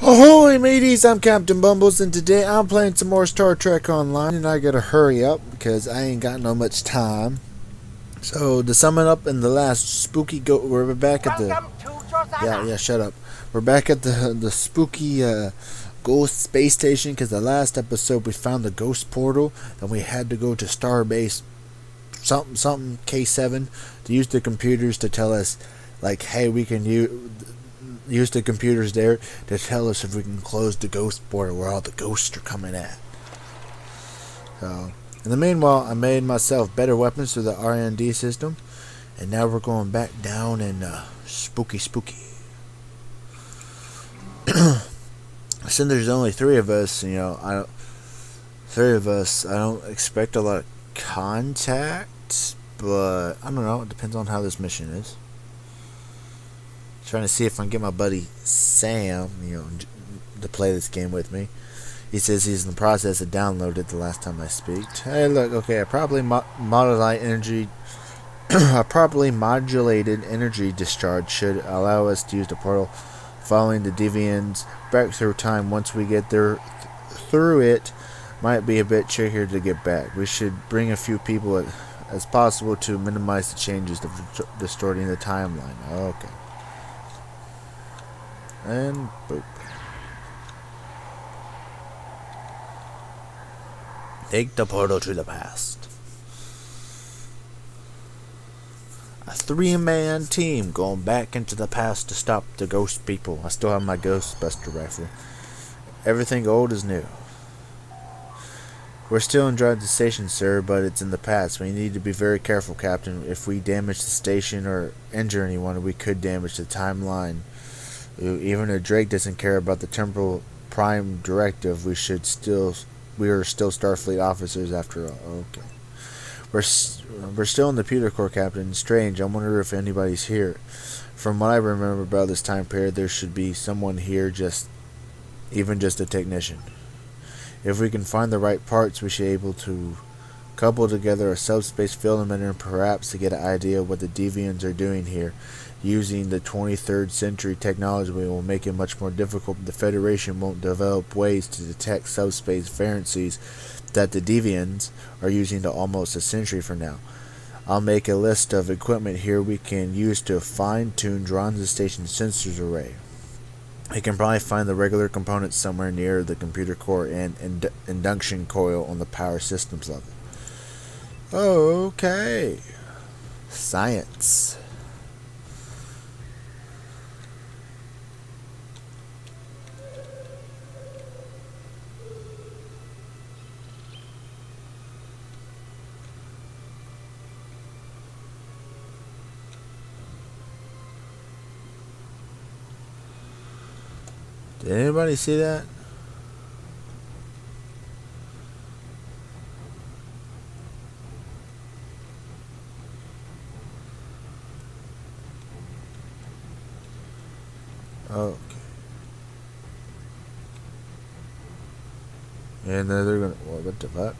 Ahoy Mateys, I'm Captain Bumbles, and today I'm playing some more Star Trek Online, and I gotta hurry up because I ain't got no much time. So to sum it up, in the last spooky we're back at the shut up. We're back at the spooky ghost space station because the last episode we found the ghost portal, and we had to go to Starbase something K7 to use the computers to tell us like, hey, we can use the computers there to tell us if we can close the ghost portal where all the ghosts are coming at. So, in the meanwhile, I made myself better weapons through the R&D system, and now we're going back down in spooky. Since there's only three of us, I don't expect a lot of contact, but I don't know. It depends on how this mission is. Trying to see if I can get my buddy Sam, to play this game with me. He says he's in the process of downloading it the last time I speak. Hey, look, okay, a properly modulated energy discharge should allow us to use the portal following the Deviant's breakthrough time. Once we get there through it, might be a bit trickier to get back. We should bring a few people as possible to minimize the changes distorting the timeline. Okay. And boop. Take the portal to the past. A 3-man team going back into the past to stop the ghost people. I still have my Ghostbuster rifle. Everything old is new. We're still inside the station, sir, but it's in the past. We need to be very careful, Captain. If we damage the station or injure anyone, we could damage the timeline. Even if Drake doesn't care about the temporal prime directive, we are still Starfleet officers after all. Okay. We're still in the Peter Corps, Captain. Strange. I wonder if anybody's here. From what I remember about this time period, there should be someone here, even just a technician. If we can find the right parts, we should be able to couple together a subspace field emitter, perhaps to get an idea of what the Deviants are doing here. Using the 23rd century technology will make it much more difficult. The Federation won't develop ways to detect subspace frequencies that the Deviants are using to almost a century from now. I'll make a list of equipment here we can use to fine-tune Dronza Station sensors array. You can probably find the regular components somewhere near the computer core and induction coil on the power systems level. Okay. Science. Did anybody see that? Okay. And then they're gonna. What the fuck?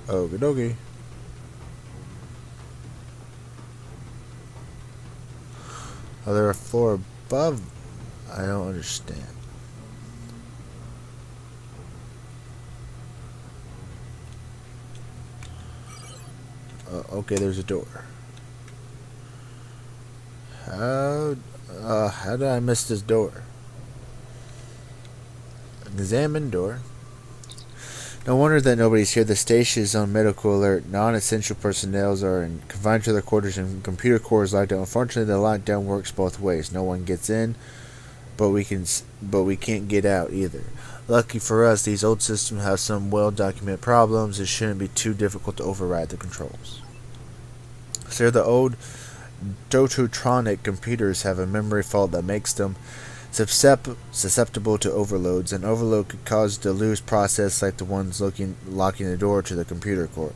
Okie dokie. Oh, there are 4 above. I don't understand. Okay, there's a door. How did I miss this door? Examine door. No wonder that nobody's here. The station is on medical alert. Non-essential personnel are confined to their quarters and computer core is locked down. Unfortunately, the lockdown works both ways. No one gets in, but we can't get out either. Lucky for us, these old systems have some well-documented problems. It shouldn't be too difficult to override the controls. So the old Dototronic computers have a memory fault that makes them susceptible to overloads. An overload could cause to lose process like the ones locking the door to the computer core.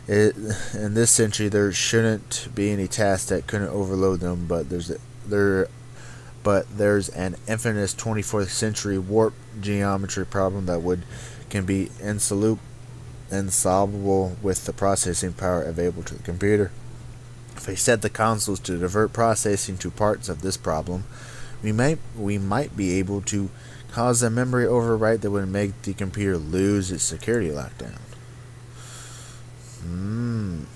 In this century, there shouldn't be any tasks that couldn't overload them, but there's an infamous 24th century warp geometry problem that can be insolvable with the processing power available to the computer. If we set the consoles to divert processing to parts of this problem, we might be able to cause a memory overwrite that would make the computer lose its security lockdown.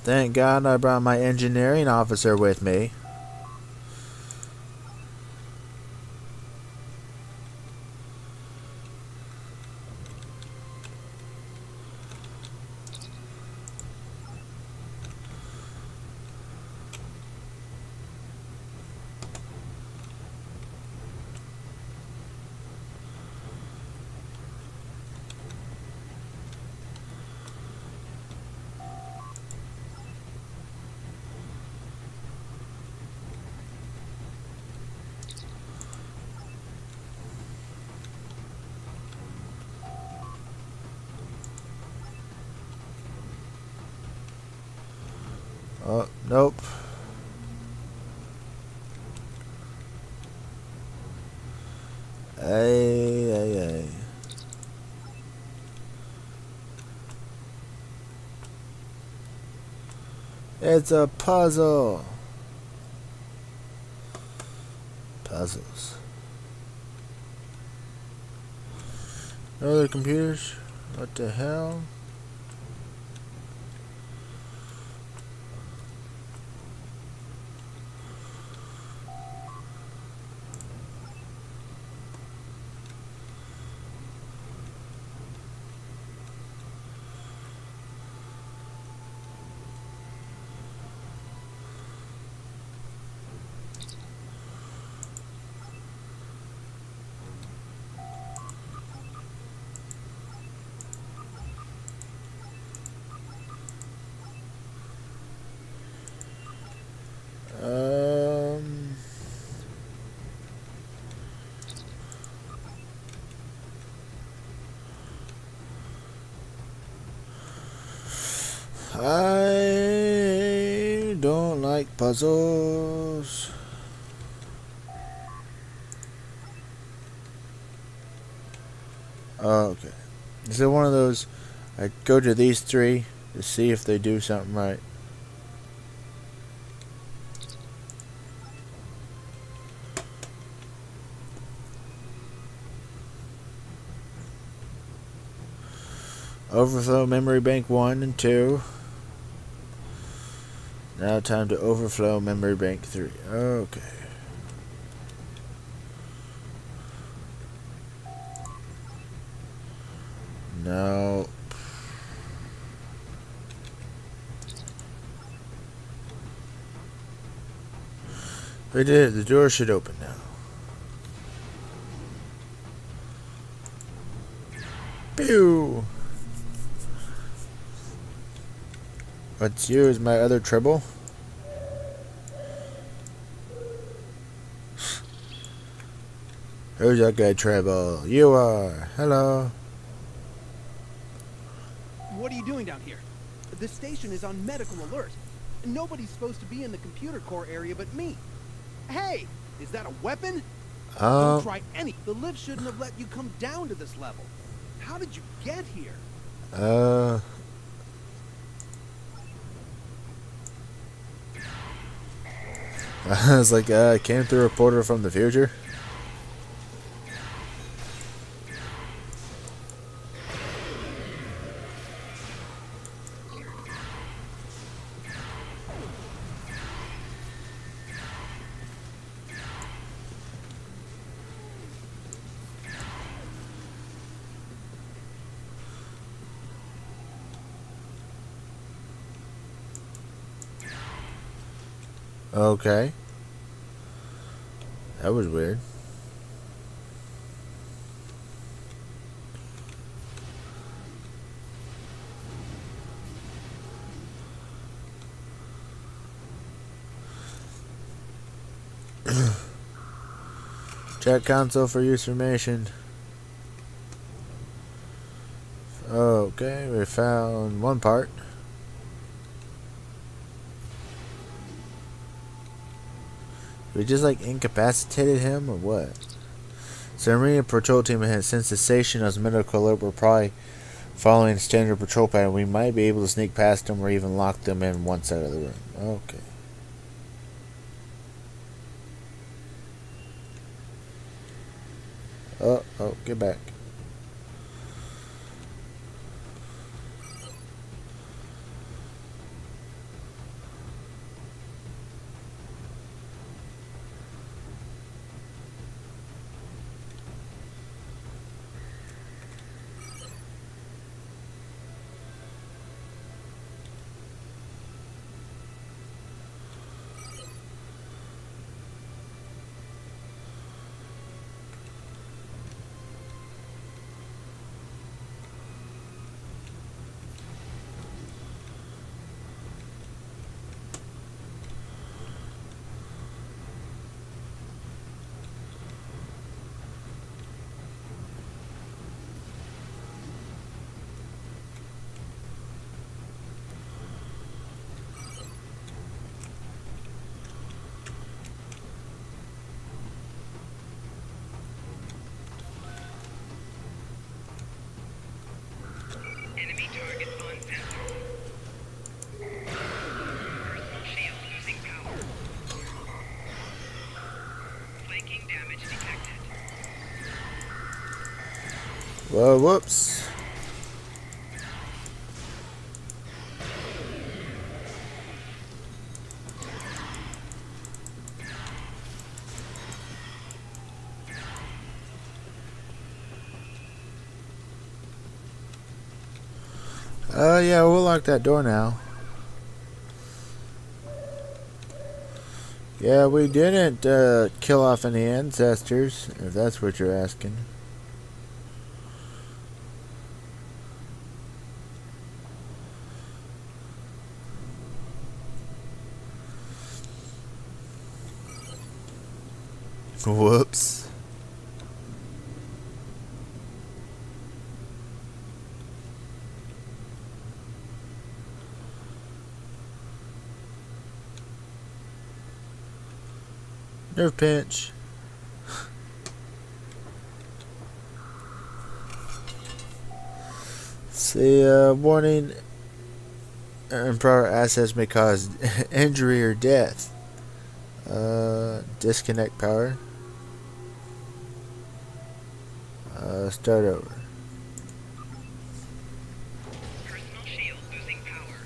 Thank God I brought my engineering officer with me. Oh, nope. Ay, ay, ay. It's a puzzle. Puzzles. No other computers? What the hell? Um, I don't like puzzles. Okay. Is it one of those? I go to these three to see if they do something right. Overflow memory bank 1 and 2. Now time to overflow memory bank 3. Okay. No. We did it. The door should open now. Pew! What's you? Is my other treble? Who's that guy, treble? You are. Hello. What are you doing down here? The station is on medical alert. Nobody's supposed to be in the computer core area but me. Hey, is that a weapon? Don't try any. The lift shouldn't have let you come down to this level. How did you get here? I was like, I came through a portal from the future. Okay. That was weird. Check console for use information. Okay, we found one part. We just like incapacitated him or what? So the Marine patrol team has since the station as medical alert, we're probably following standard patrol pattern. We might be able to sneak past them or even lock them in one side of the room. Okay. Oh, oh, get back. Enemy target on sensor. Personal shield losing power. Flanking damage detected. Whoa, whoops. Yeah, we'll lock that door now. Yeah, we didn't kill off any ancestors, if that's what you're asking. Whoops. Nerve pinch. See, warning, improper access may cause injury or death. Disconnect power. Start over. Personal shield losing power.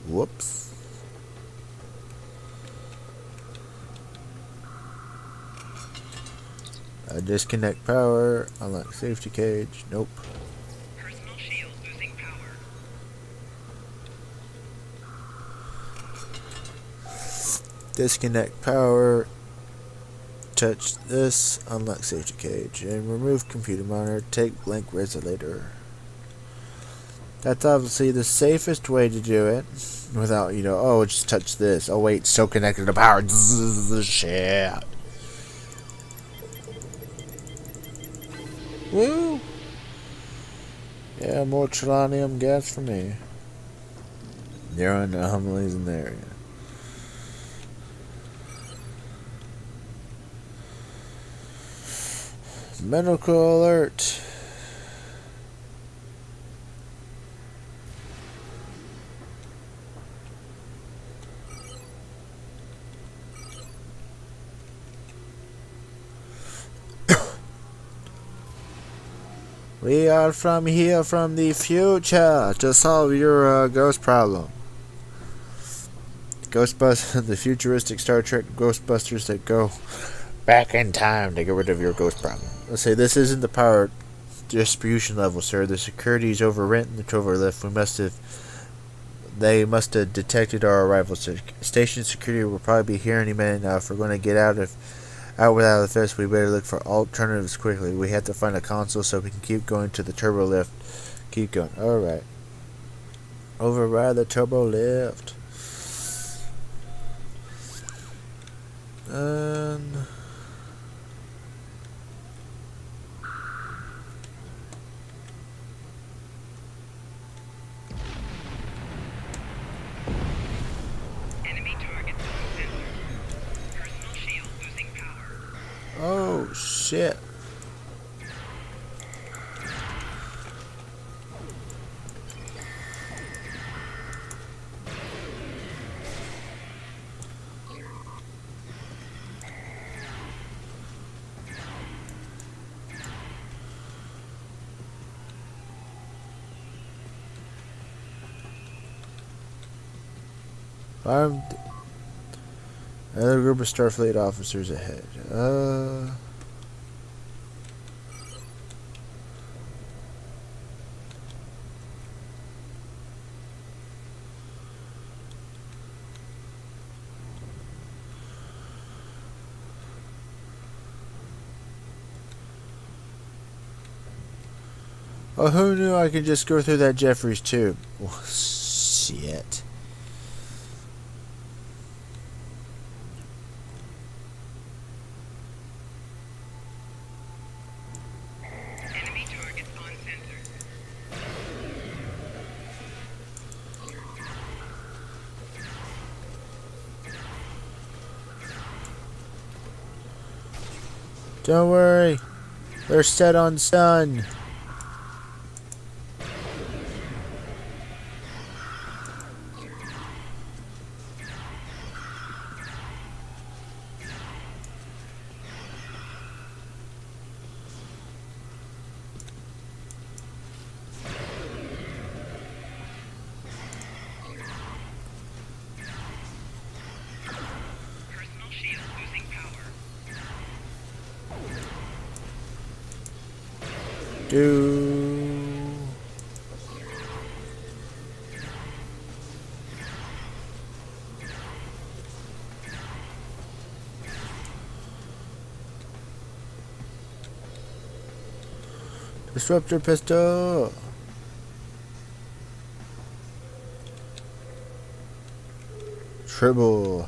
Whoops. Disconnect power. Unlock safety cage. Nope. Personal shield losing power. Disconnect power. Touch this. Unlock safety cage. And remove computer monitor. Take blank resolator. That's obviously the safest way to do it. Without, oh, just touch this. Oh, wait, still connected to power. Shit. Woo! Yeah, more tritium gas for me. There are anomalies in the area. Medical alert. We are from here from the future to solve your ghost problem. Ghostbusters, the futuristic Star Trek Ghostbusters that go back in time to get rid of your ghost problem. Let's say this isn't the power distribution level, sir. The security is overrun in the Trover lift. They must have detected our arrival. Station security will probably be here any minute now. If we're going to get out without the fist, we better look for alternatives quickly. We have to find a console so we can keep going to the turbo lift. Keep going. Alright. Override the turbo lift. And Enemy target on sensor. Personal shield losing power. oh shit. I'm another group of Starfleet officers ahead. Oh, who knew I could just go through that Jeffries tube? Oh, shit. Enemy targets on sensor. Don't worry. They're set on sun. Personal shield losing power. Do. Disruptor pistol. Triple.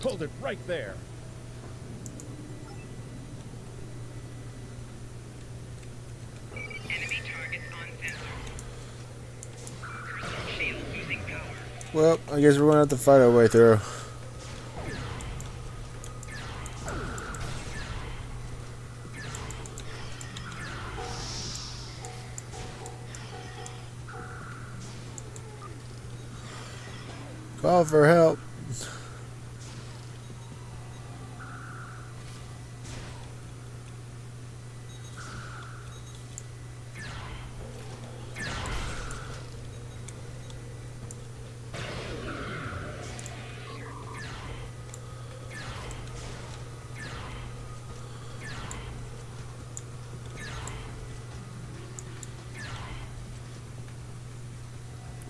Hold it right there. Enemy targets on sensor. Personal shield losing power. Well, I guess we're gonna have to fight our way through. Call for help.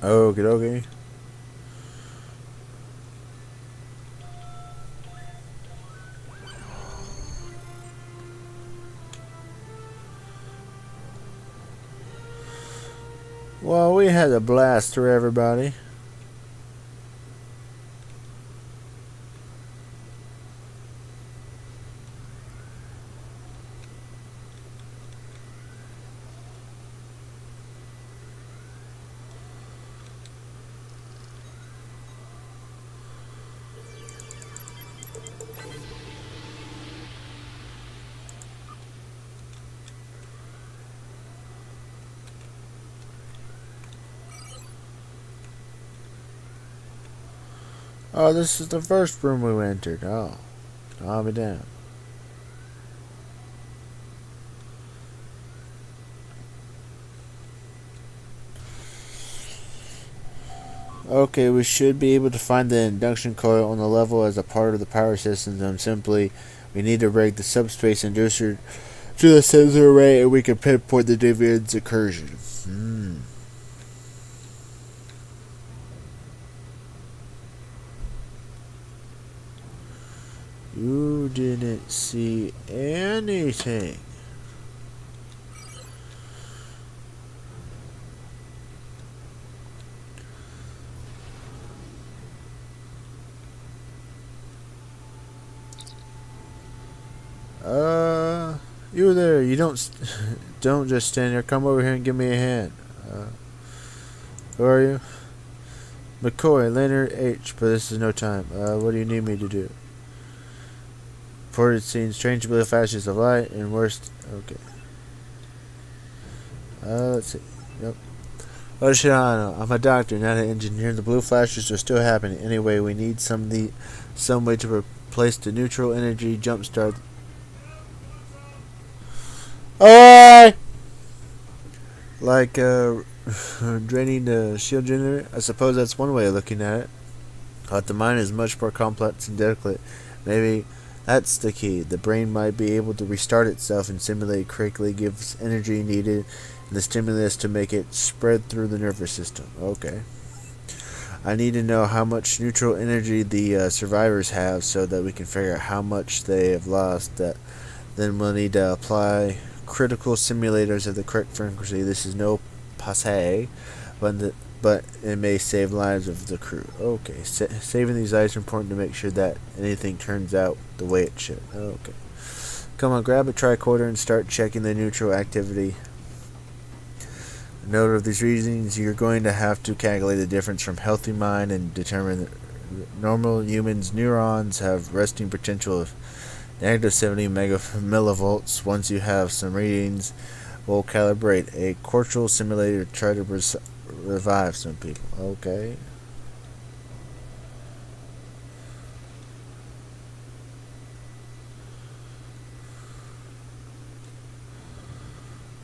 Okie dokie. Well, we had a blast through everybody. Oh, this is the first room we entered. Oh, I'll be damned. Okay, we should be able to find the induction coil on the level as a part of the power systems, and simply we need to break the subspace inducer to the sensor array and we can pinpoint the deviant's incursion. You didn't see anything. You there? You don't just stand there. Come over here and give me a hand. Who are you? McCoy, Leonard H. But this is no time. What do you need me to do? Reported seen strange blue flashes of light and worst. Okay. Let's see. Yep. Oh shit, I don't know. I'm a doctor, not an engineer. The blue flashes are still happening. Anyway, we need some way to replace the neutral energy jumpstart. Oh! Like draining the shield generator. I suppose that's one way of looking at it. But the mind is much more complex and delicate. Maybe that's the key. The brain might be able to restart itself and simulate correctly, gives energy needed, and the stimulus to make it spread through the nervous system. Okay. I need to know how much neutral energy the survivors have so that we can figure out how much they have lost. Then we'll need to apply critical simulators of the correct frequency. This is no passe, but it may save lives of the crew. Okay, saving these lives is important to make sure that anything turns out the way it should. Okay. Come on, grab a tricorder and start checking the neutral activity. Note of these reasons, you're going to have to calculate the difference from healthy mind and determine that normal humans' neurons have resting potential of negative 70 millivolts. Once you have some readings, we'll calibrate a cortical simulator to try to revive some people. Okay.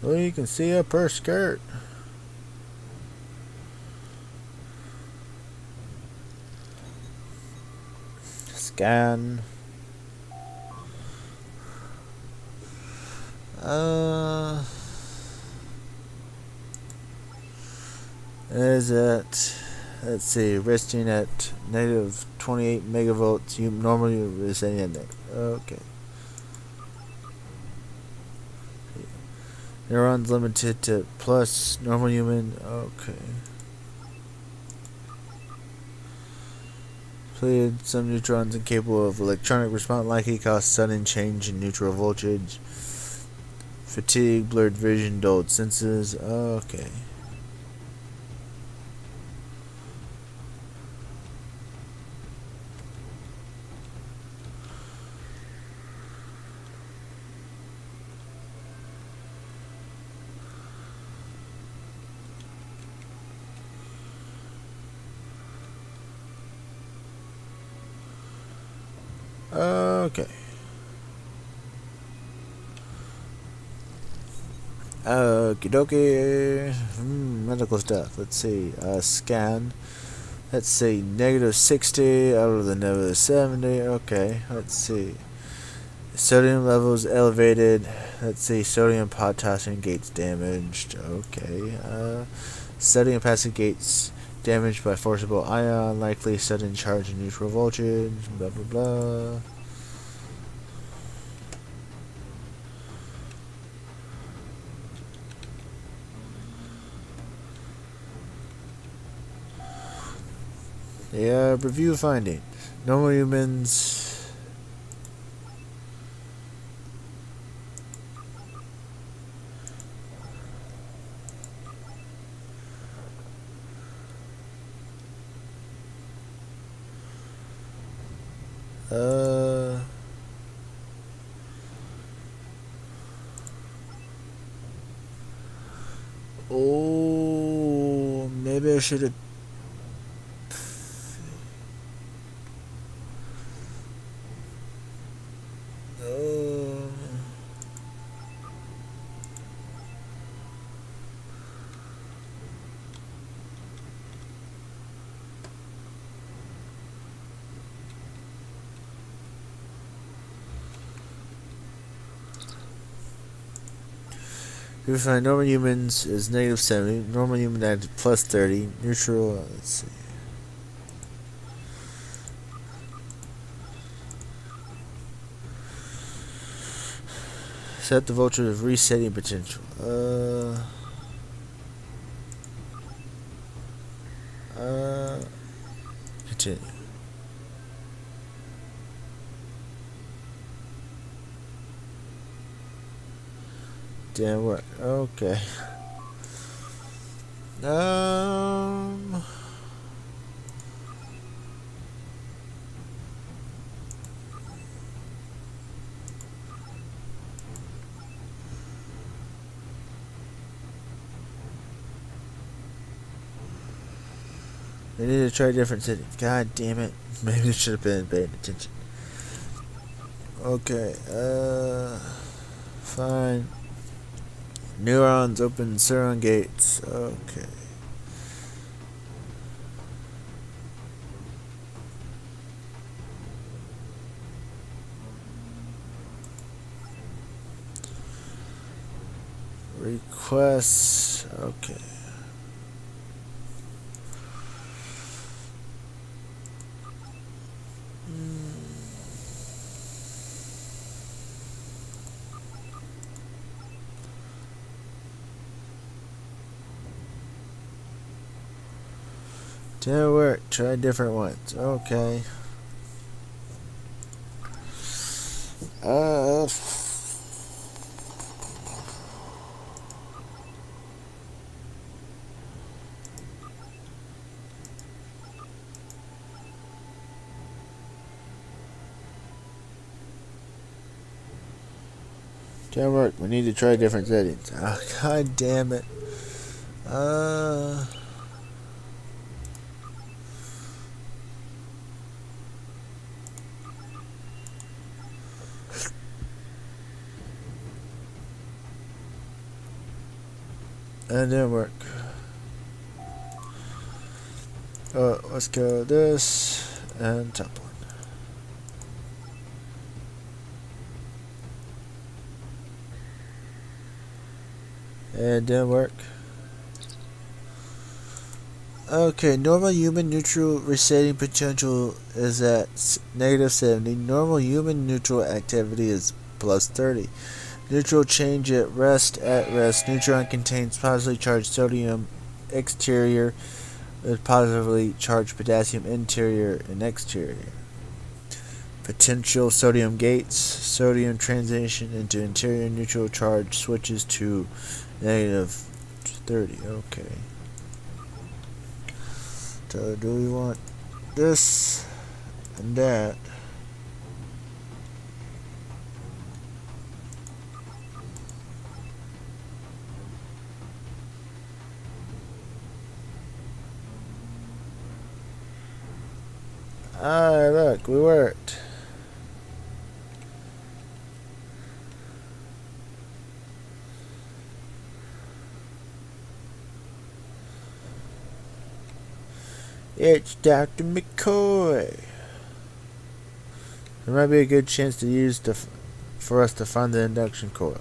Well, you can see up her skirt. Scan. Is it? Let's see. Resting at negative 28 megavolts. You normally is setting at negative. Okay. Neurons limited to plus normal human. Okay. Played some neutrons incapable of electronic response, likely cause sudden change in neutral voltage. Fatigue, blurred vision, dulled senses. Okay. Okay. Okie dokie. Medical stuff. Let's see. Scan. Let's see. Negative 60 out of the negative 70. Okay. Let's see. Sodium levels elevated. Let's see. Sodium potassium gates damaged. Okay. Sodium potassium gates damaged by forcible ion. Likely sudden charge in neutral voltage. Blah blah blah. Yeah, review findings. Normal humans. Oh, maybe I should have. We find normal humans is negative 70, normal human at plus 30, neutral, let's see. Set the voltage of resetting potential. Continue. Damn what? Okay. We need to try a different city. God damn it. Maybe I should have been paying attention. Okay, fine. Neurons open Suron gates. Okay. Requests. Okay. Didn't work. Try different ones. Okay. Uh. Didn't work. We need to try different settings. Oh, God damn it. That didn't work. Let's go this and top one. It didn't work. Okay, normal human neutral resetting potential is at -70. Normal human neutral activity is +30. Neutral change at rest. Neutron contains positively charged sodium exterior with positively charged potassium interior and exterior. Potential sodium gates. Sodium transition into interior neutral charge switches to -30. Okay. So do we want this and that? Look, we worked. It's Dr. McCoy. There might be a good chance to use for us to find the induction coil.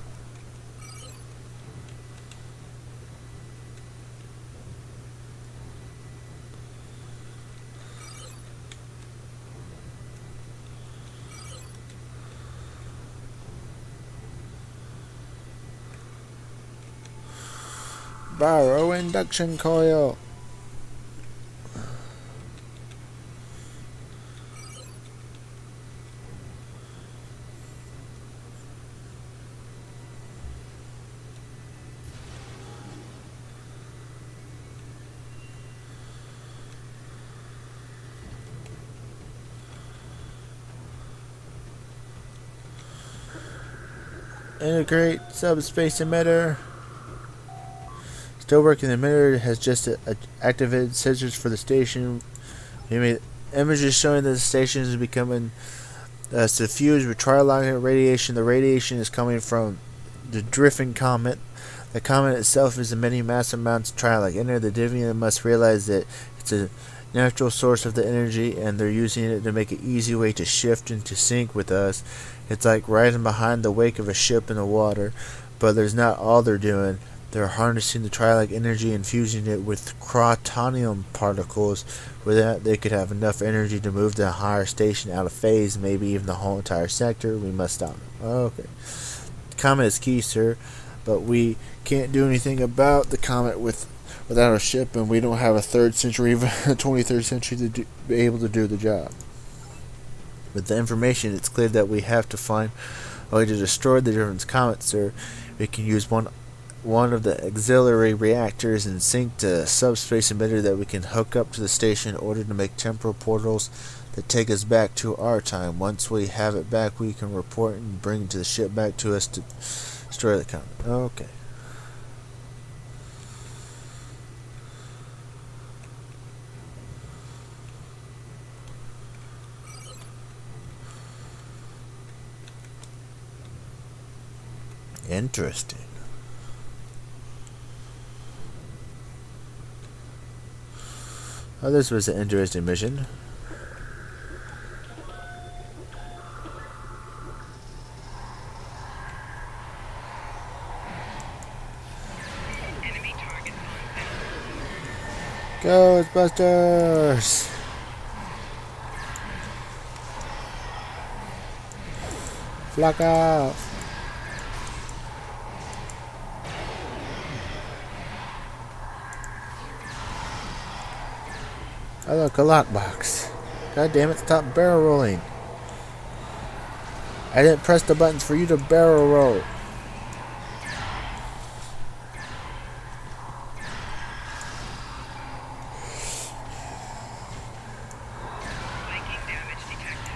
Borrow induction coil. Integrate subspace emitter. Still working. The emitter has just activated sensors for the station. Images showing that the station is becoming suffused with trilogic radiation. The radiation is coming from the drifting comet. The comet itself is emitting massive amounts of trilogic energy. The Divian must realize that it's a natural source of the energy, and they're using it to make an easy way to shift into sync with us. It's like riding behind the wake of a ship in the water, but there's not all they're doing. They're harnessing the trilogic energy and fusing it with crotonium particles. With that, they could have enough energy to move the higher station out of phase, maybe even the whole entire sector. We must stop it. Okay. The comet is key, sir, but we can't do anything about the comet without a ship, and we don't have a 3rd century, even a 23rd century to be able to do the job. With the information, it's clear that we have to find a way to destroy the different comets, sir. We can use one of the auxiliary reactors and sync the subspace emitter that we can hook up to the station in order to make temporal portals that take us back to our time. Once we have it back, we can report and bring the ship back to us to destroy the comet. Okay. Interesting. Oh, this was an interesting mission. Enemy targets on Ghostbusters! Flock out! Oh look, a lockbox. God damn it, stop barrel rolling. I didn't press the buttons for you to barrel roll. Viking damage detected.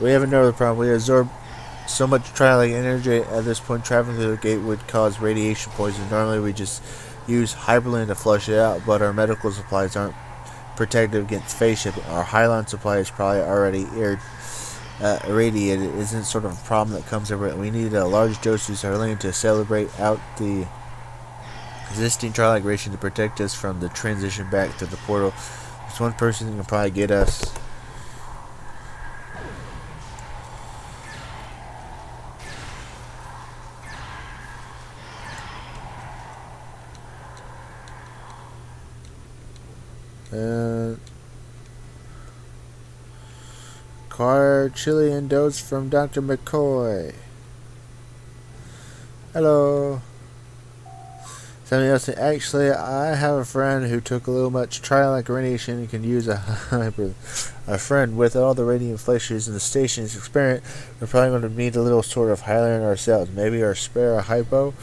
We have another problem. We absorb so much trialic energy at this point. Traveling through the gate would cause radiation poisoning. Normally we just use hyperlink to flush it out, but our medical supplies aren't protective against phase shift. Our Highline supply is probably already irradiated. It isn't sort of a problem that comes over. We need a large dosage of Hyperlink to celebrate out the existing trialic ration to protect us from the transition back to the portal. There's one person who can probably get us. Car chili and dose from Dr. McCoy. Hello. Something else. Actually, I have a friend who took a little much trialic radiation and can use a hyper. A friend with all the radiant fleshes in the station's experiment. We're probably going to need a little sort of Highlander ourselves. Maybe our spare a hypo.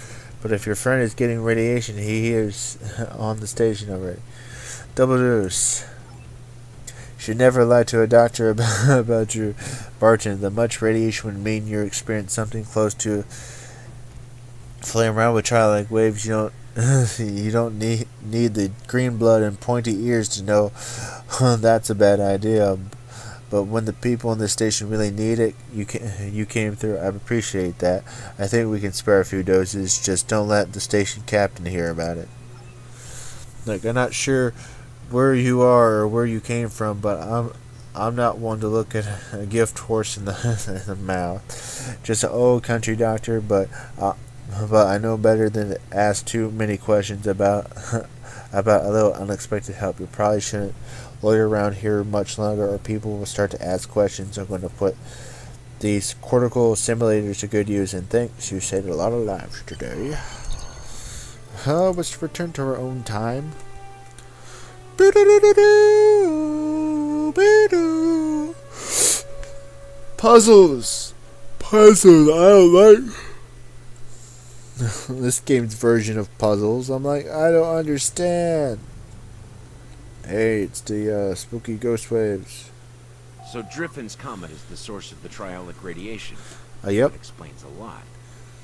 But if your friend is getting radiation, he is on the station already. Double dose. Should never lie to a doctor about your bartender. The much radiation would mean you're experiencing something close to flying around with trialic waves. You don't need the green blood and pointy ears to know that's a bad idea. But when the people in the station really need it, you came through. I appreciate that. I think we can spare a few doses. Just don't let the station captain hear about it. Look, I'm not sure where you are or where you came from, but I'm not one to look at a gift horse in the mouth. Just an old country doctor, but I know better than to ask too many questions about a little unexpected help. You probably shouldn't lawyer around here much longer, or people will start to ask questions. I'm going to put these cortical simulators to good use, and thanks, you saved a lot of lives today. Let's return to our own time. Puzzles! I don't like this game's version of puzzles. I'm like, I don't understand. Hey, it's the spooky ghost waves. So Driffin's comet is the source of the trialic radiation. Yep. That explains a lot.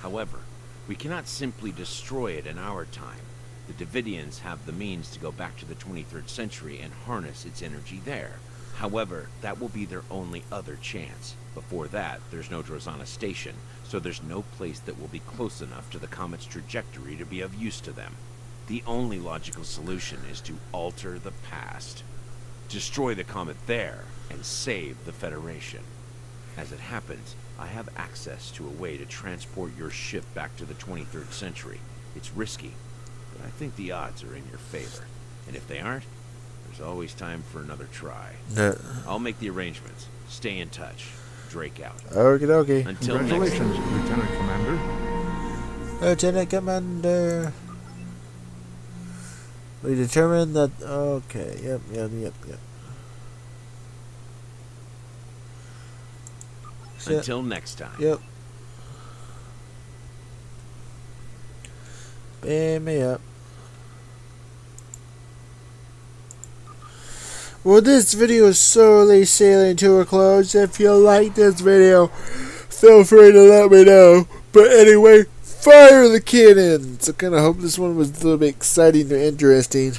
However, we cannot simply destroy it in our time. The Davidians have the means to go back to the 23rd century and harness its energy there. However, that will be their only other chance. Before that, there's no Drozana station, so there's no place that will be close enough to the comet's trajectory to be of use to them. The only logical solution is to alter the past. Destroy the comet there, and save the Federation. As it happens, I have access to a way to transport your ship back to the 23rd century. It's risky, but I think the odds are in your favor. And if they aren't, there's always time for another try. I'll make the arrangements. Stay in touch. Drake out. Okie dokie. Until next Congratulations, time. Lieutenant Commander. Lieutenant Commander. We determined that. Okay. Yep. Until next time. Yep. Beam me up. Well, this video is slowly sailing to a close. If you like this video, feel free to let me know. But anyway, fire the cannons! I kind of hope this one was a little bit exciting or interesting.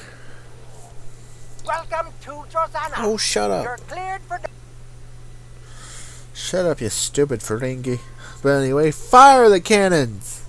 Welcome to Drozana. Oh, shut up. You're cleared for Shut up, you stupid Ferengi. But anyway, fire the cannons!